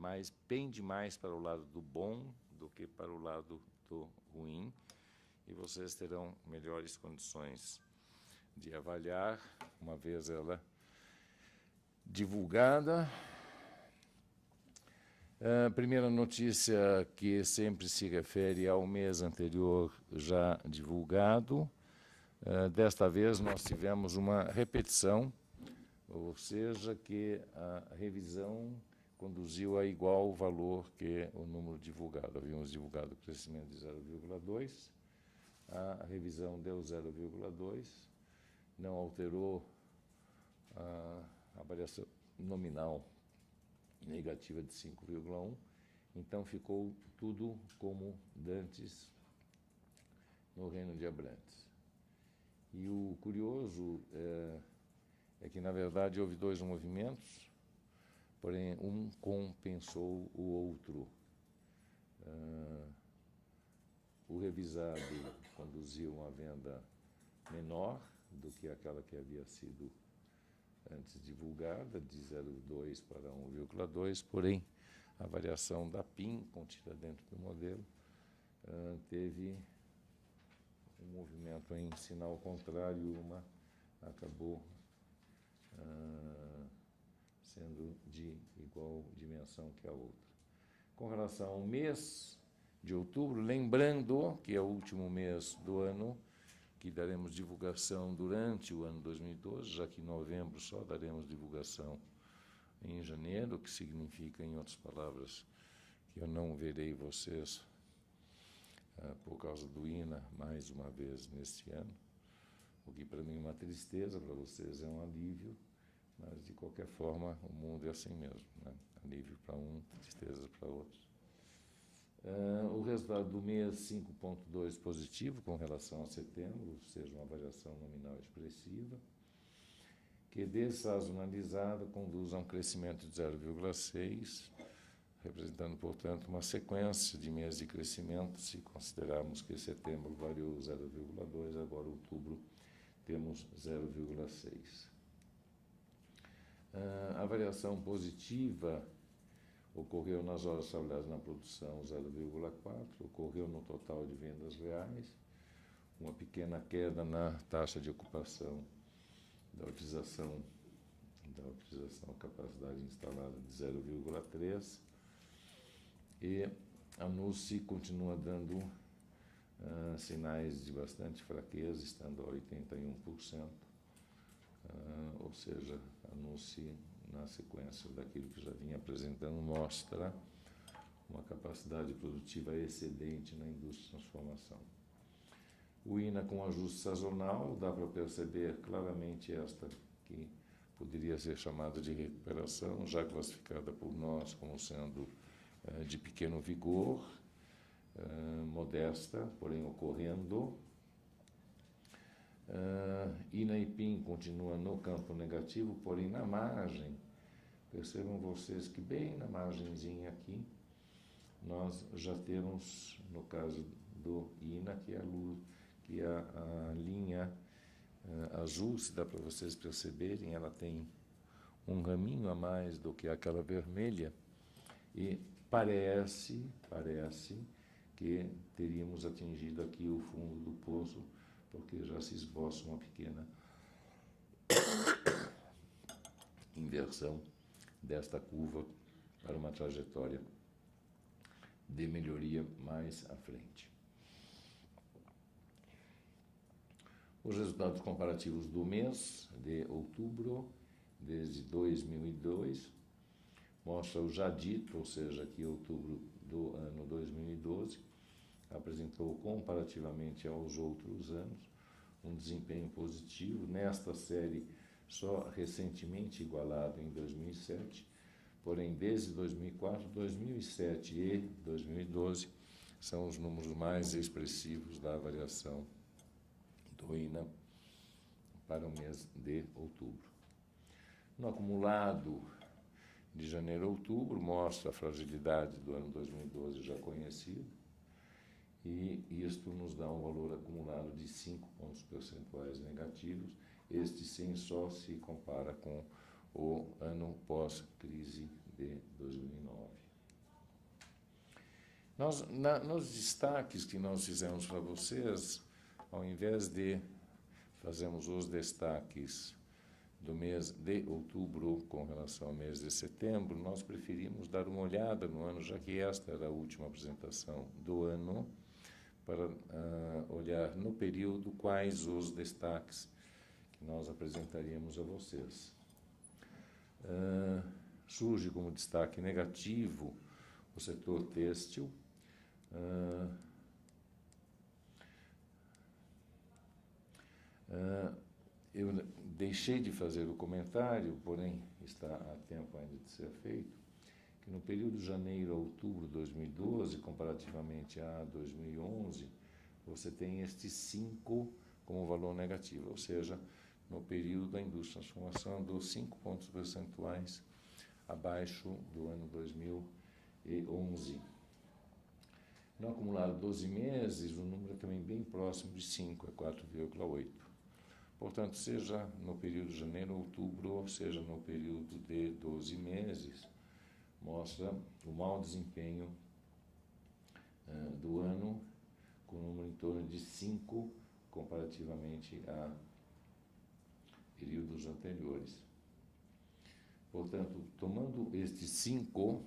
mas pende mais para o lado do bom do que para o lado do ruim, e vocês terão melhores condições de avaliar, uma vez ela divulgada. A primeira notícia, que sempre se refere ao mês anterior já divulgado. Desta vez nós tivemos uma repetição, ou seja, que a revisão conduziu a igual valor que o número divulgado. Havíamos divulgado o crescimento de 0,2, a revisão deu 0,2, não alterou a variação nominal negativa de 5,1, então ficou tudo como dantes no reino de Abrantes. E o curioso é que, na verdade, houve dois movimentos, porém um compensou o outro. O revisado conduziu uma venda menor do que aquela que havia sido antes divulgada, de 0,2 para 1,2, porém a variação da PIN, contida dentro do modelo, teve um movimento em sinal contrário, uma acabou sendo de igual dimensão que a outra. Com relação ao mês de outubro, lembrando que é o último mês do ano, que daremos divulgação durante o ano 2012, já que em novembro só daremos divulgação em janeiro, o que significa, em outras palavras, que eu não verei vocês por causa do INA mais uma vez neste ano, o que para mim é uma tristeza, para vocês é um alívio, mas de qualquer forma o mundo é assim mesmo, né? Alívio para um, tristeza para outros. O resultado do mês 5,2 positivo com relação a setembro, ou seja, uma variação nominal expressiva, que dessazonalizada conduz a um crescimento de 0,6, representando, portanto, uma sequência de meses de crescimento, se considerarmos que setembro variou 0,2, agora outubro temos 0,6. A variação positiva ocorreu nas horas trabalhadas na produção 0,4, ocorreu no total de vendas reais, uma pequena queda na taxa de ocupação da utilização capacidade instalada de 0,3, e a NUSI continua dando sinais de bastante fraqueza, estando a 81%, ou seja, a NUSI, na sequência daquilo que já vinha apresentando, mostra uma capacidade produtiva excedente na indústria de transformação. O INA com ajuste sazonal, dá para perceber claramente esta que poderia ser chamada de recuperação, já classificada por nós como sendo de pequeno vigor, modesta, porém ocorrendo. INA e PIN continua no campo negativo, porém na margem, percebam vocês que bem na margenzinha aqui, nós já temos, no caso do INA, que a linha azul, se dá para vocês perceberem, ela tem um raminho a mais do que aquela vermelha, e parece que teríamos atingido aqui o fundo do poço, porque já se esboça uma pequena inversão desta curva para uma trajetória de melhoria mais à frente. Os resultados comparativos do mês de outubro, desde 2002, mostra o já dito, ou seja, que outubro do ano 2012 apresentou, comparativamente aos outros anos, um desempenho positivo. Nesta série, só recentemente igualado em 2007, porém, desde 2004, 2007 e 2012 são os números mais expressivos da variação do INA para o mês de outubro. No acumulado de janeiro a outubro, mostra a fragilidade do ano 2012 já conhecido, e isto nos dá um valor acumulado de 5 pontos percentuais negativos. Este sim só se compara com o ano pós-crise de 2009. Nos destaques que nós fizemos para vocês, ao invés de fazermos os destaques do mês de outubro com relação ao mês de setembro, nós preferimos dar uma olhada no ano, já que esta era a última apresentação do ano, para olhar no período quais os destaques que nós apresentaríamos a vocês. Surge como destaque negativo o setor têxtil. Eu deixei de fazer o comentário, porém está a tempo ainda de ser feito, que no período de janeiro a outubro de 2012, comparativamente a 2011, você tem este 5 como valor negativo, ou seja, no período da indústria de transformação, dos 5 pontos percentuais abaixo do ano 2011. No acumulado 12 meses, o número é também bem próximo de 5, é 4,8. Portanto, seja no período de janeiro a outubro, ou seja no período de 12 meses, mostra o mau desempenho do ano, com um número em torno de 5 comparativamente a períodos anteriores. Portanto, tomando estes 5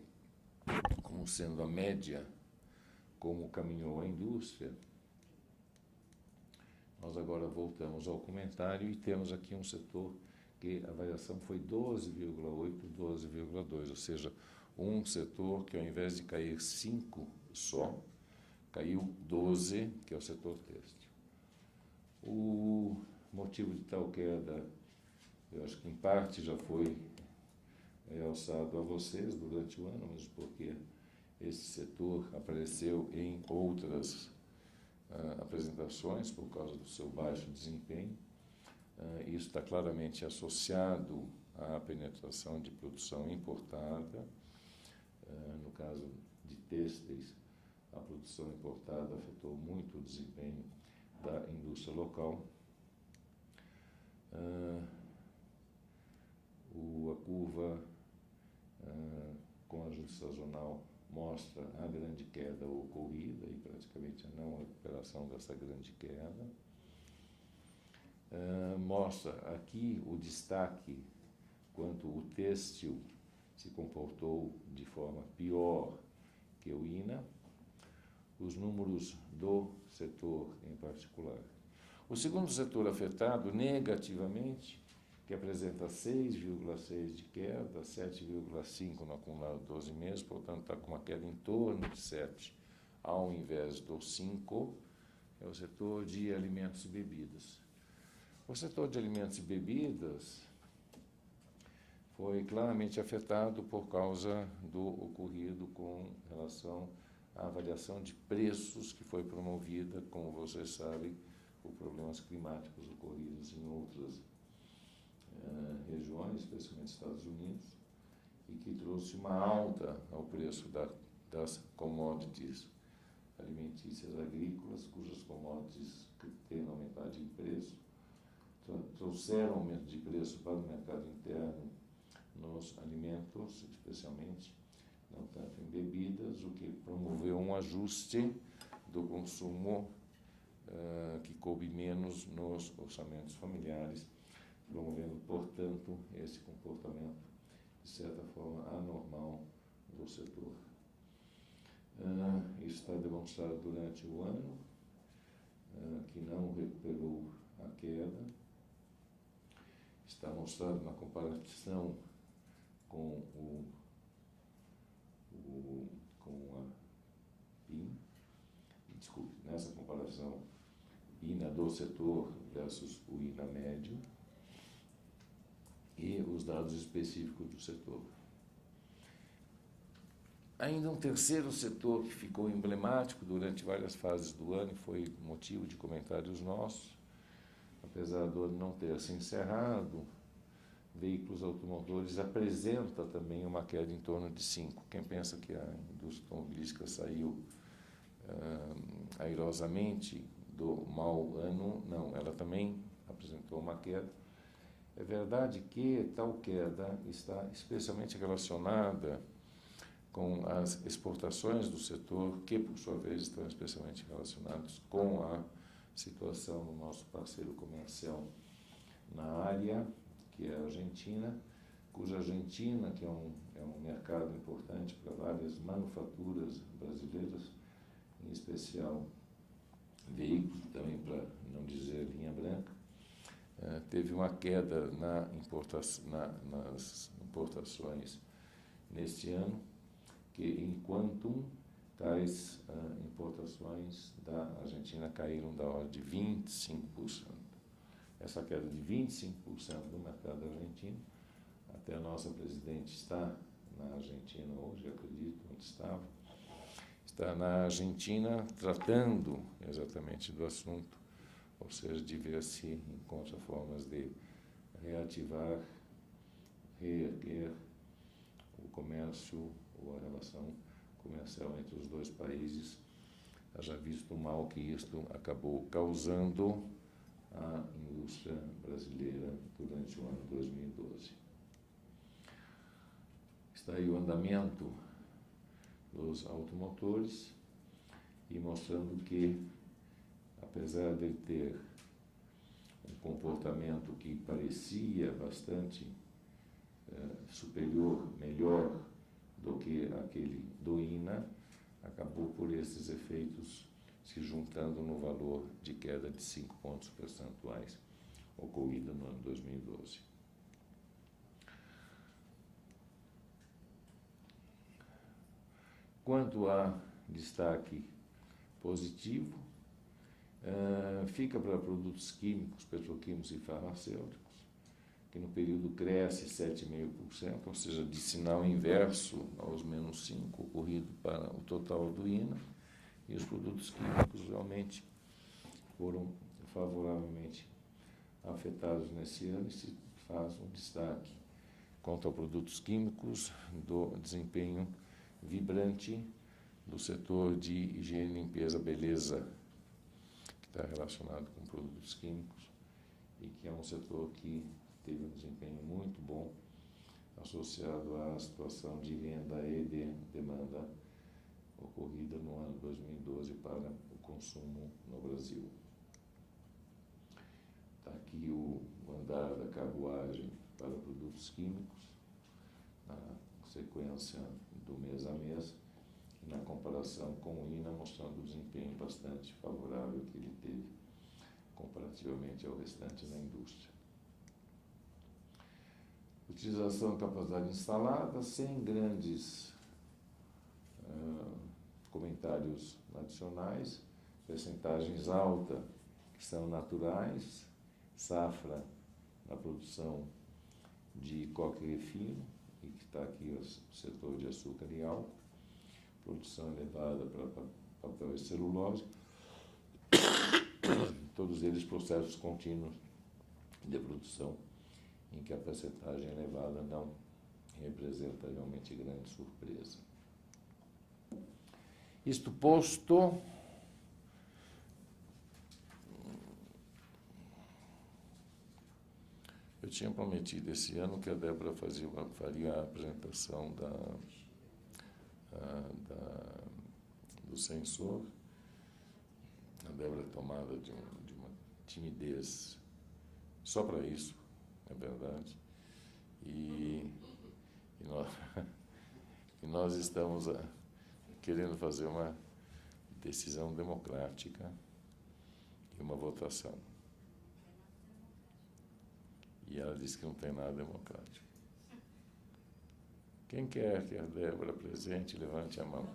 como sendo a média, como caminhou a indústria, nós agora voltamos ao comentário e temos aqui um setor que a variação foi 12,8, 12,2, ou seja, um setor que ao invés de cair 5 só, caiu 12, que é o setor têxtil. O motivo de tal queda, eu acho que em parte já foi realçado a vocês durante o ano, mas porque esse setor apareceu em outras apresentações por causa do seu baixo desempenho. Isso está claramente associado à penetração de produção importada. No caso de têxteis, a produção importada afetou muito o desempenho da indústria local. A curva com ajuste sazonal mostra a grande queda ocorrida e praticamente a não recuperação dessa grande queda. Mostra aqui o destaque quanto o têxtil se comportou de forma pior que o INA, os números do setor em particular. O segundo setor afetado negativamente, que apresenta 6,6 de queda, 7,5 no acumulado de 12 meses, portanto está com uma queda em torno de 7 ao invés do 5, é o setor de alimentos e bebidas. O setor de alimentos e bebidas foi claramente afetado por causa do ocorrido com relação à avaliação de preços que foi promovida, como vocês sabem, por problemas climáticos ocorridos em outras regiões, especialmente Estados Unidos, e que trouxe uma alta ao preço das commodities alimentícias agrícolas, cujas commodities têm aumentado de preço, trouxeram aumento de preço para o mercado interno nos alimentos, especialmente, não tanto em bebidas, o que promoveu um ajuste do consumo que coube menos nos orçamentos familiares, promovendo, portanto, esse comportamento, de certa forma, anormal do setor. Isso está demonstrado durante o ano, que não recuperou a queda. Está mostrado na comparação com a PIN, nessa comparação, INA do setor versus o INA médio, e os dados específicos do setor. Ainda um terceiro setor que ficou emblemático durante várias fases do ano e foi motivo de comentários nossos, apesar do ano não ter se encerrado, veículos automotores apresenta também uma queda em torno de 5. Quem pensa que a indústria automobilística saiu airosamente do mau ano, não, ela também apresentou uma queda. É verdade que tal queda está especialmente relacionada com as exportações do setor, que, por sua vez, estão especialmente relacionados com a situação do nosso parceiro comercial na área, que é a Argentina, cuja Argentina, que é um mercado importante para várias manufaturas brasileiras, em especial veículos, também para não dizer linha branca, teve uma queda nas importações neste ano, que enquanto tais importações da Argentina caíram da ordem de 25%. Essa queda de 25% do mercado argentino, até a nossa presidente está na Argentina hoje, acredito, onde estava, está na Argentina tratando exatamente do assunto, ou seja, de ver se encontra formas de reativar, reerguer o comércio ou a relação comercial entre os dois países, haja visto o mal que isto acabou causando à indústria brasileira durante o ano 2012. Está aí o andamento dos automotores e mostrando que, apesar de ter um comportamento que parecia bastante superior, melhor do que aquele do INA, acabou por esses efeitos se juntando no valor de queda de 5 pontos percentuais ocorrida no ano 2012. Quanto a destaque positivo, fica para produtos químicos, petroquímicos e farmacêuticos, que no período cresce 7,5%, ou seja, de sinal inverso aos menos 5% ocorrido para o total do INA, e os produtos químicos realmente foram favoravelmente afetados nesse ano, e se faz um destaque quanto a produtos químicos do desempenho vibrante do setor de higiene, limpeza, beleza, que está relacionado com produtos químicos e que é um setor que teve um desempenho muito bom associado à situação de venda e de demanda ocorrida no ano 2012 para o consumo no Brasil. Está aqui o andar da carruagem para produtos químicos, na sequência do mês a mês, e na comparação com o INA, mostrando o desempenho bastante favorável que ele teve comparativamente ao restante da indústria. Utilização e capacidade instalada, sem grandes comentários adicionais, percentagens altas que são naturais, safra na produção de coque refino, e que está aqui o setor de açúcar e álcool, produção elevada para papel e celulose, todos eles processos contínuos de produção, em que a percentagem elevada não representa realmente grande surpresa. Isto posto, eu tinha prometido esse ano que a Débora faria a apresentação do censor. A Débora é tomada de uma timidez só para isso, é verdade. E nós estamos querendo fazer uma decisão democrática e uma votação. E ela disse que não tem nada democrático. Quem quer que a Débora presente, levante a mão.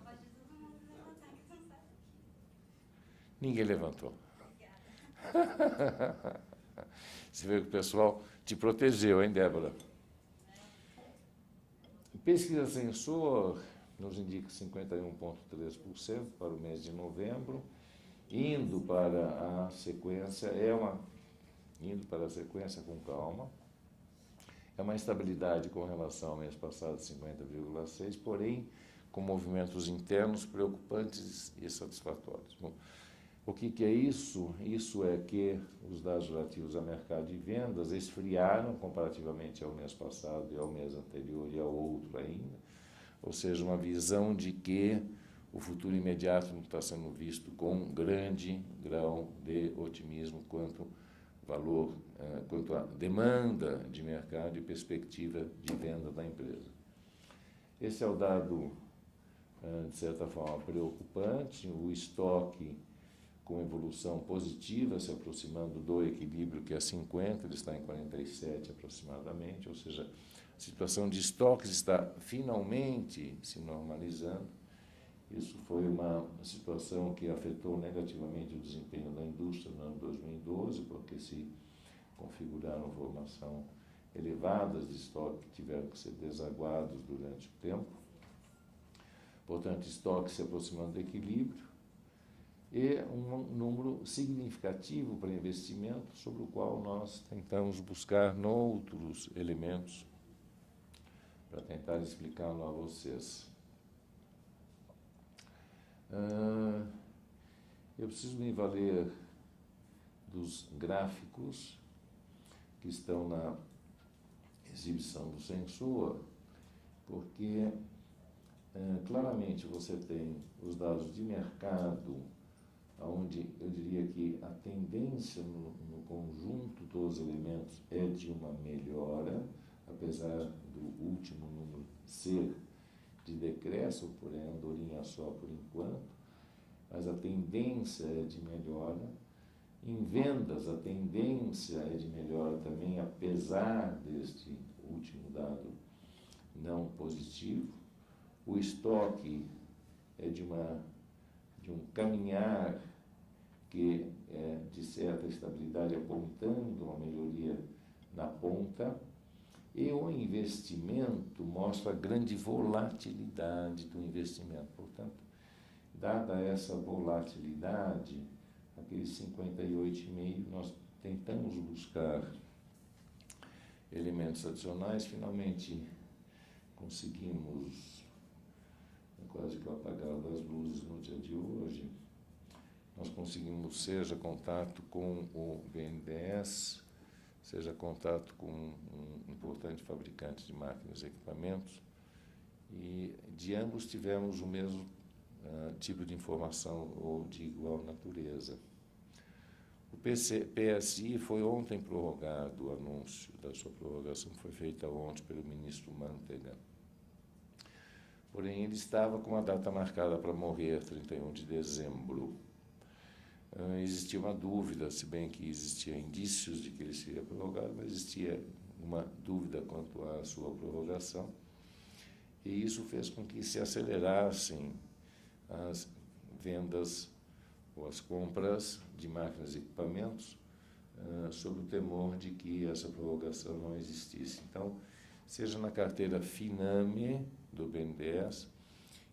Ninguém levantou. Você vê que o pessoal te protegeu, hein, Débora? Pesquisa censor nos indica 51,3% para o mês de novembro, indo para a sequência com calma. É uma estabilidade com relação ao mês passado, 50,6%, porém com movimentos internos preocupantes e satisfatórios. Bom, o que é isso? Isso é que os dados relativos ao mercado de vendas esfriaram comparativamente ao mês passado e ao mês anterior e ao outro ainda, ou seja, uma visão de que o futuro imediato não está sendo visto com um grande grau de otimismo quanto quanto à demanda de mercado e perspectiva de venda da empresa. Esse é o dado, de certa forma, preocupante. O estoque com evolução positiva, se aproximando do equilíbrio, que é 50, ele está em 47 aproximadamente, ou seja, a situação de estoques está finalmente se normalizando. Isso foi uma situação que afetou negativamente o desempenho da indústria no ano 2012, porque se configuraram formação elevadas de estoque que tiveram que ser desaguados durante o tempo. Portanto, estoque se aproximando do equilíbrio e um número significativo para investimento, sobre o qual nós tentamos buscar outros elementos para tentar explicá-lo a vocês. Eu preciso me valer dos gráficos que estão na exibição do Sensor, porque claramente você tem os dados de mercado, onde eu diria que a tendência no conjunto dos elementos é de uma melhora, apesar do último número ser de decréscimo, porém andorinha só por enquanto, mas a tendência é de melhora. Em vendas, a tendência é de melhora também, apesar deste último dado não positivo. O estoque é de um caminhar que é de certa estabilidade, apontando uma melhoria na ponta. E o investimento mostra a grande volatilidade do investimento. Portanto, dada essa volatilidade, aqueles 58,5, nós tentamos buscar elementos adicionais, finalmente conseguimos, quase que o apagar das luzes no dia de hoje, nós conseguimos, seja contato com o BNDES, seja contato com um importante fabricante de máquinas e equipamentos, e de ambos tivemos o mesmo tipo de informação ou de igual natureza. O PSI foi ontem prorrogado, o anúncio da sua prorrogação foi feita ontem pelo ministro Mantega. Porém, ele estava com a data marcada para morrer, 31 de dezembro. Existia uma dúvida, se bem que existia indícios de que ele seria prorrogado, mas existia uma dúvida quanto à sua prorrogação. E isso fez com que se acelerassem as vendas ou as compras de máquinas e equipamentos, sob o temor de que essa prorrogação não existisse. Então, seja na carteira FINAME do BNDES,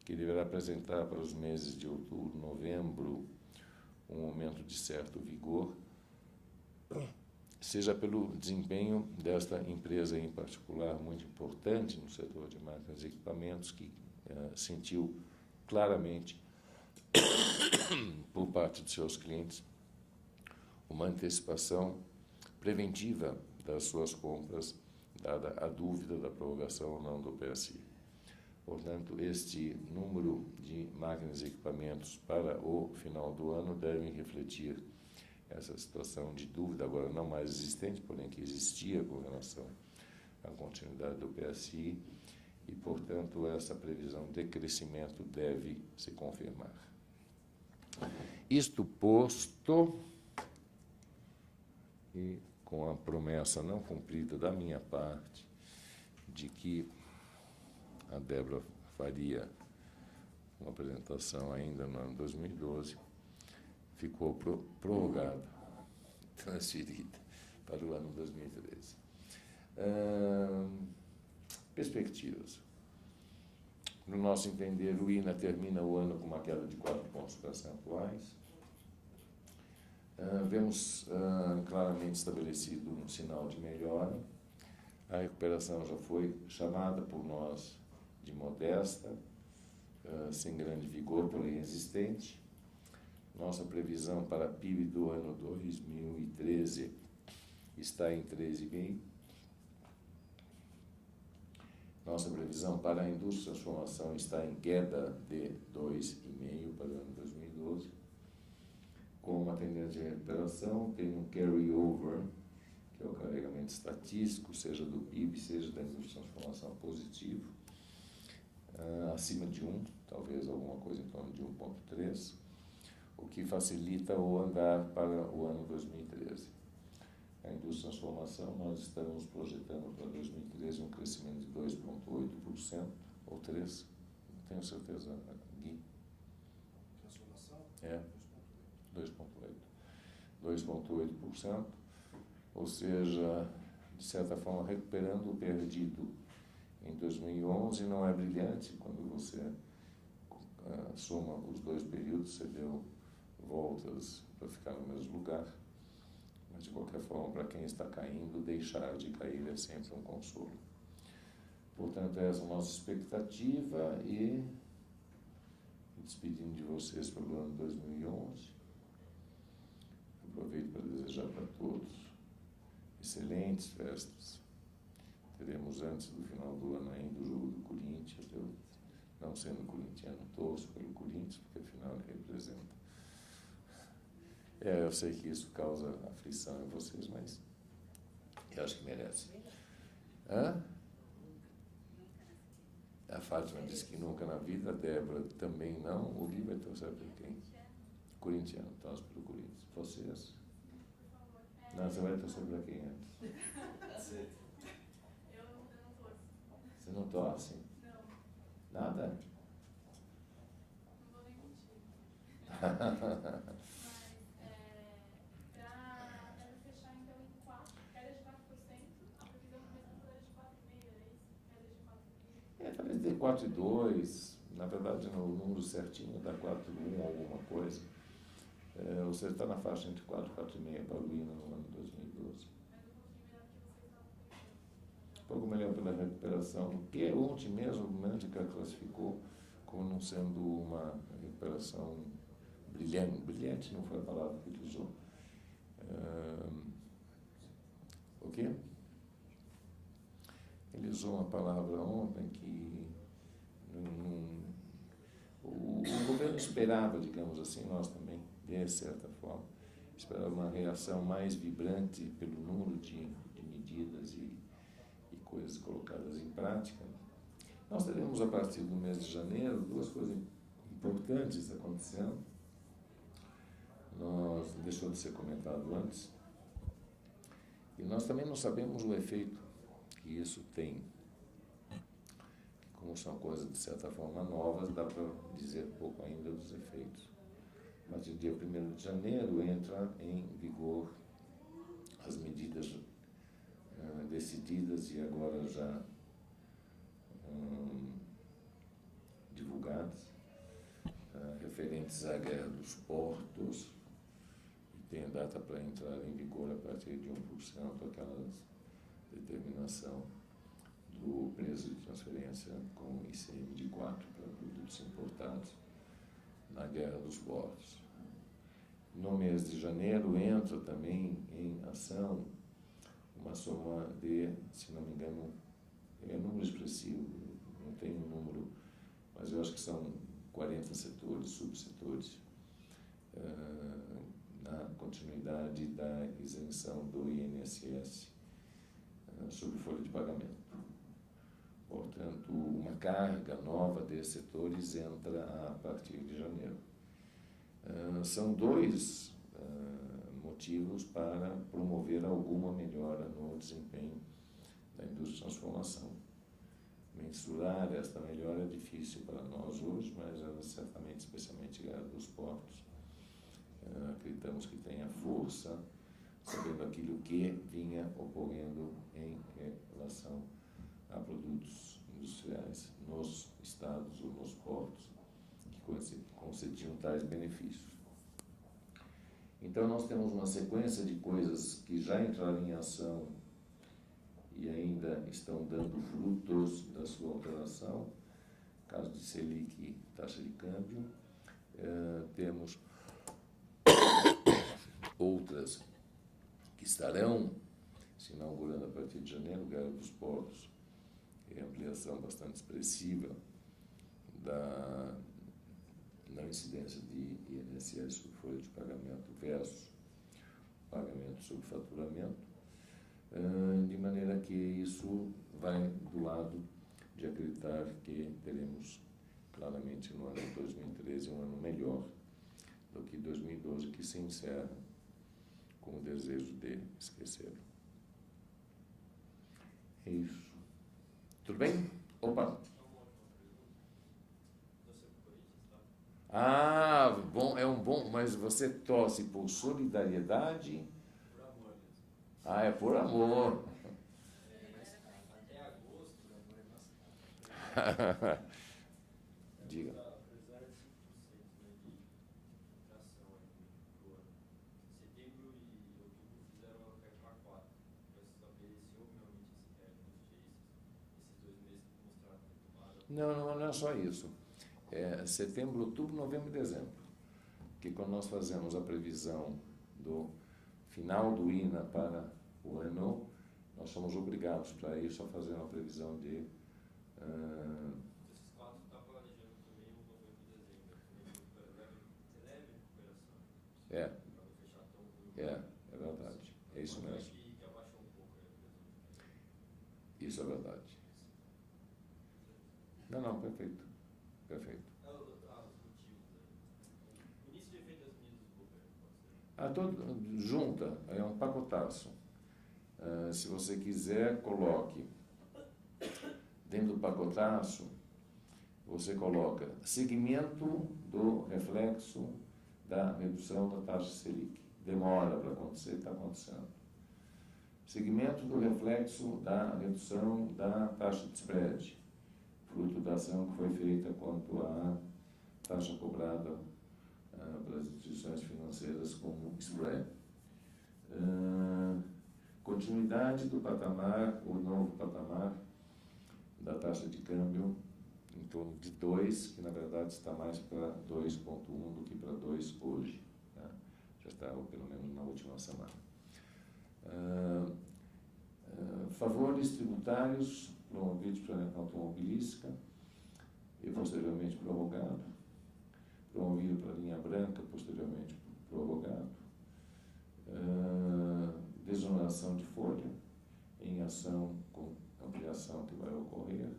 que deverá apresentar para os meses de outubro, novembro, um aumento de certo vigor, seja pelo desempenho desta empresa em particular, muito importante no setor de máquinas e equipamentos, que sentiu claramente, por parte de seus clientes, uma antecipação preventiva das suas compras, dada a dúvida da prorrogação ou não do PSI. Portanto, este número de máquinas e equipamentos para o final do ano devem refletir essa situação de dúvida, agora não mais existente, porém que existia com relação à continuidade do PSI, e, portanto, essa previsão de crescimento deve se confirmar. Isto posto, e com a promessa não cumprida da minha parte, de que a Débora faria uma apresentação ainda no ano 2012, ficou prorrogada, transferida para o ano 2013. Perspectivas. No nosso entender, o INA termina o ano com uma queda de 4 pontos percentuais. Vemos claramente estabelecido um sinal de melhora. A recuperação já foi chamada por nós de modesta, sem grande vigor, porém existente. Nossa previsão para PIB do ano 2013 está em 13,5%. Nossa previsão para a indústria de transformação está em queda de 2,5% para o ano 2012. Com uma tendência de recuperação, tem um carry-over, que é o carregamento estatístico, seja do PIB, seja da indústria de transformação positivo, acima de 1, talvez alguma coisa em torno de 1,3, o que facilita o andar para o ano 2013. A indústria de transformação, nós estamos projetando para 2013 um crescimento de 2,8% ou 3%, não tenho certeza, Gui. Transformação? É, 2,8%. 2,8%, ou seja, de certa forma, recuperando o perdido em 2011. Não é brilhante quando você soma os dois períodos, você deu voltas para ficar no mesmo lugar. Mas, de qualquer forma, para quem está caindo, deixar de cair é sempre um consolo. Portanto, essa é a nossa expectativa e me despedindo de vocês para o ano 2011. Aproveito para desejar para todos excelentes festas. Teremos antes do final do ano ainda o jogo do Corinthians. Eu, não sendo corintiano, torço pelo Corinthians, porque afinal ele representa. Eu sei que isso causa aflição em vocês, mas eu acho que merece. Hã? A Fátima disse que nunca na vida, a Débora também não. O Gui vai torcer por quem? Corintiano, torce pelo Corinthians. Vocês? Não, você vai torcer para quem antes? Eu não torço. Você não torce? Não. Nada? Não vou nem mentir. Mas, para fechar então em 4, queda de 4%, a previsão começa por de 4,5%, é isso? Queda de 4,5%. Talvez dê 4,2. Na verdade, no número certinho dá 4,1 alguma coisa. Você está na faixa entre 4 e 4,5 para o INA no ano 2012. Mas um pouquinho melhor do que vocês estavam pensando. Pouco melhor pela recuperação, que ontem mesmo o Mântica classificou como não sendo uma recuperação brilhante. Brilhante não foi a palavra que ele usou. O quê? Ele usou uma palavra ontem que o governo esperava, digamos assim, nós também, de certa forma, esperava uma reação mais vibrante pelo número de medidas e coisas colocadas em prática. Nós teremos, a partir do mês de janeiro, duas coisas importantes acontecendo. Deixou de ser comentado antes, e nós também não sabemos o efeito que isso tem. Como são coisas, de certa forma, novas, dá para dizer pouco ainda dos efeitos. Mas, no dia 1º de janeiro, entra em vigor as medidas decididas e agora já divulgadas, referentes à guerra dos portos, e tem data para entrar em vigor a partir de 1%, aquela determinação do preço de transferência com ICM de 4 para produtos importados na guerra dos portos. No mês de janeiro entra também em ação uma soma de, se não me engano, é um número expressivo, não tem um número, mas eu acho que são 40 setores, subsetores, na continuidade da isenção do INSS sobre folha de pagamento. Portanto, uma carga nova desses setores entra a partir de janeiro. São dois motivos para promover alguma melhora no desempenho da indústria de transformação. Mensurar esta melhora é difícil para nós hoje, mas ela certamente, especialmente a dos portos, acreditamos que tenha força, sabendo aquilo que vinha ocorrendo em relação a produtos industriais nos estados ou nos portos que concediam tais benefícios. Então, nós temos uma sequência de coisas que já entraram em ação e ainda estão dando frutos da sua operação. Caso de Selic, taxa de câmbio. Temos outras que estarão se inaugurando a partir de janeiro, Guerra dos Portos ampliação bastante expressiva da incidência de INSS sobre folha de pagamento versus pagamento sobre faturamento, de maneira que isso vai do lado de acreditar que teremos claramente no ano de 2013 um ano melhor do que 2012, que se encerra com o desejo de esquecer. É isso. Tudo bem? Opa! Ah, bom, é um bom, mas você torce por solidariedade? Por amor mesmo. Ah, é por amor. Até agosto, o amor é bastante. Diga. Apesar de 5% de inflação para o ano, setembro e outubro fizeram ela cair para 4%. Para saber se houve realmente esse reajuste, esses 2 meses que mostraram a retomada. Não é só isso. É setembro, outubro, novembro e dezembro. Que quando nós fazemos a previsão do final do INA para o ano, nós somos obrigados para isso a fazer uma previsão de... Esses 4 está planejando também o novembro e dezembro. Leve recuperação. É, Para não fechar tão ruim. é verdade. É isso mesmo. Que abaixou um pouco a previsão. Isso é verdade. Não, perfeito. Perfeito. Os motivos aí. O início de efeito das medidas do governo, pode ser? Junta, é um pacotaço. Se você quiser, coloque dentro do pacotaço, você coloca segmento do reflexo da redução da taxa Selic. Demora para acontecer, está acontecendo. Segmento do reflexo da redução da taxa de spread, fruto da ação que foi feita quanto à taxa cobrada pelas instituições financeiras como spread. Continuidade do patamar, o novo patamar da taxa de câmbio em torno de 2, que na verdade está mais para 2,1 do que para 2 hoje. Né? Já estava pelo menos na última semana. Favores tributários promovidos pela automobilística e posteriormente prorrogado, promovido para a linha branca, posteriormente prorrogado, desoneração de folha em ação com ampliação que vai ocorrer,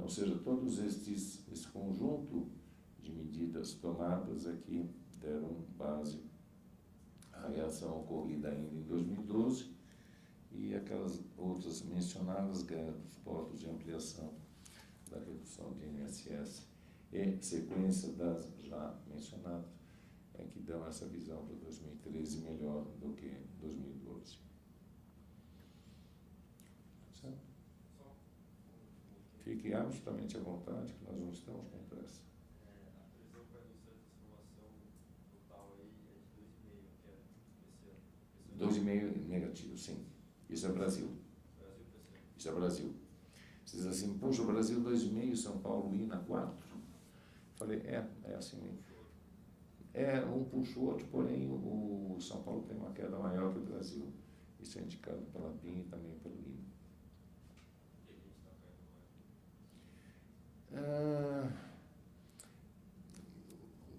ou seja, todos esse conjunto de medidas tomadas aqui deram base à reação ocorrida ainda em 2012 e aquelas outras mencionadas, os postos de ampliação da redução de INSS e sequência das já mencionadas, é que dão essa visão para 2013 melhor do que 2012. Certo? Fique absolutamente à vontade, que nós não estamos com pressa. A previsão para a indústria de transformação total aí é de 2,5, que é esse ano. 2,5 negativo, sim. Isso é Brasil. Brasil crescendo. Isso é Brasil. Você diz assim, puxa, o Brasil 2,5, São Paulo INA 4. Falei, é assim mesmo. Um puxa o outro, porém o São Paulo tem uma queda maior que o Brasil. Isso é indicado pela BIM e também pelo INA. O que a gente está caindo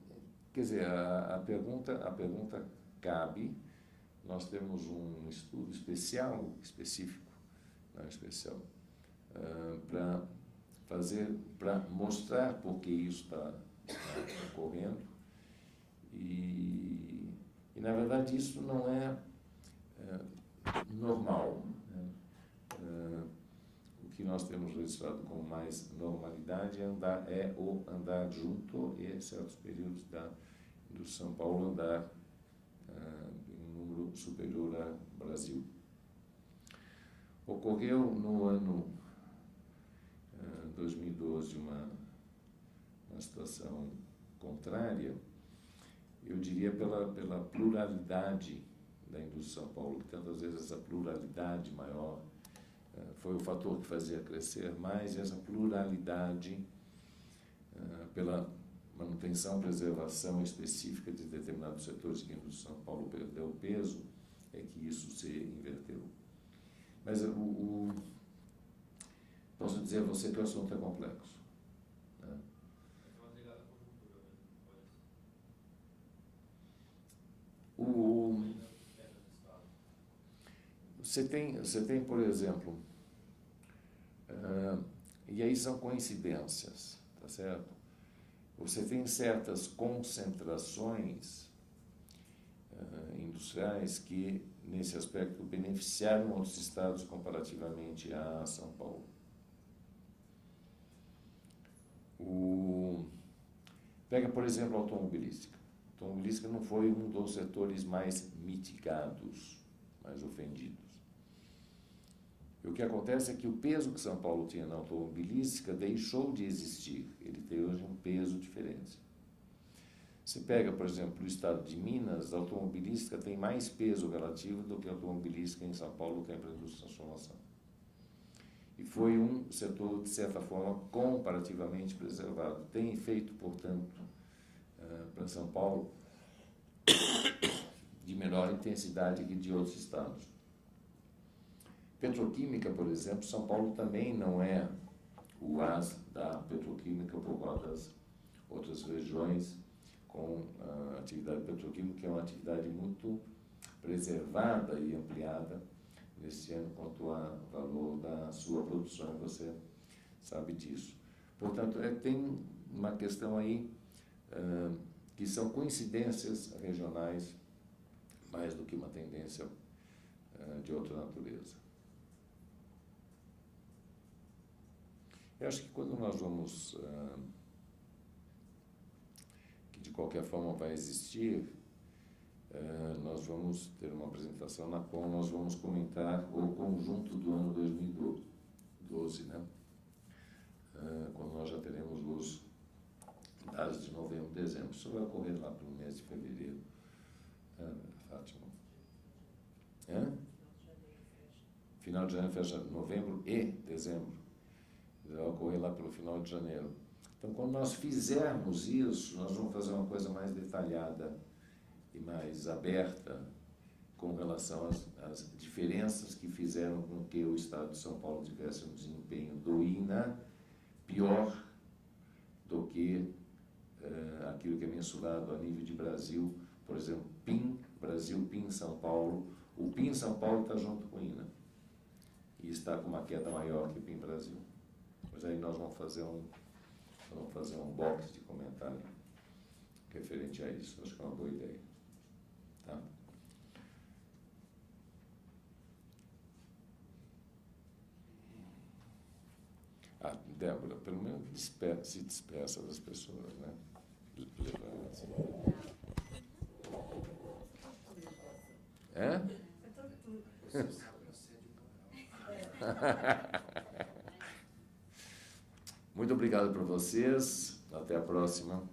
mais? Quer dizer, a pergunta cabe. Nós temos um estudo específico, não especial, para mostrar por que isso está ocorrendo. E, na verdade, isso não é normal. Né? O que nós temos registrado como mais normalidade é o andar junto e certos períodos do São Paulo andar em número superior ao Brasil. Ocorreu no ano 2012 uma situação contrária, eu diria pela pluralidade da indústria de São Paulo, que tantas vezes essa pluralidade maior foi o fator que fazia crescer mais, e essa pluralidade pela manutenção, preservação específica de determinados setores que a indústria de São Paulo perdeu peso, é que isso se inverteu. Mas posso dizer a você que o assunto é complexo. Né? É mais ligado à conjuntura mesmo, pode ser. Você tem, por exemplo, e aí são coincidências, tá certo? Você tem certas concentrações industriais que, nesse aspecto, beneficiaram outros estados comparativamente a São Paulo. Pega, por exemplo, a automobilística. A automobilística não foi um dos setores mais mitigados, mais ofendidos. E o que acontece é que o peso que São Paulo tinha na automobilística deixou de existir. Ele tem hoje um peso diferente. Você pega, por exemplo, o estado de Minas, a automobilística tem mais peso relativo do que a automobilística em São Paulo, que é para a indústria de transformação. E foi um setor, de certa forma, comparativamente preservado. Tem efeito, portanto, para São Paulo, de menor intensidade que de outros estados. Petroquímica, por exemplo, São Paulo também não é o as da petroquímica por conta das outras regiões com a atividade petroquímica, que é uma atividade muito preservada e ampliada nesse ano quanto ao valor da sua produção, e você sabe disso. Portanto, tem uma questão aí que são coincidências regionais mais do que uma tendência de outra natureza. Eu acho que quando nós vamos, que de qualquer forma vai existir, nós vamos ter uma apresentação na qual nós vamos comentar o conjunto do ano 2012, né? Quando nós já teremos os dados de novembro e dezembro. Isso vai ocorrer lá pelo mês de fevereiro. Fátima. Final de janeiro fecha novembro e dezembro. Vai ocorrer lá pelo final de janeiro. Então, quando nós fizermos isso, nós vamos fazer uma coisa mais detalhada e mais aberta com relação às diferenças que fizeram com que o Estado de São Paulo tivesse um desempenho do INA pior do que aquilo que é mensurado a nível de Brasil. Por exemplo, PIN, Brasil, PIN, São Paulo. O PIN São Paulo está junto com o INA e está com uma queda maior que o PIN Brasil. Mas aí nós vamos fazer um box de comentário referente a isso. Acho que é uma boa ideia. Tá? Débora, pelo menos se despeça das pessoas, né? Levante. Muito obrigado por vocês. Até a próxima.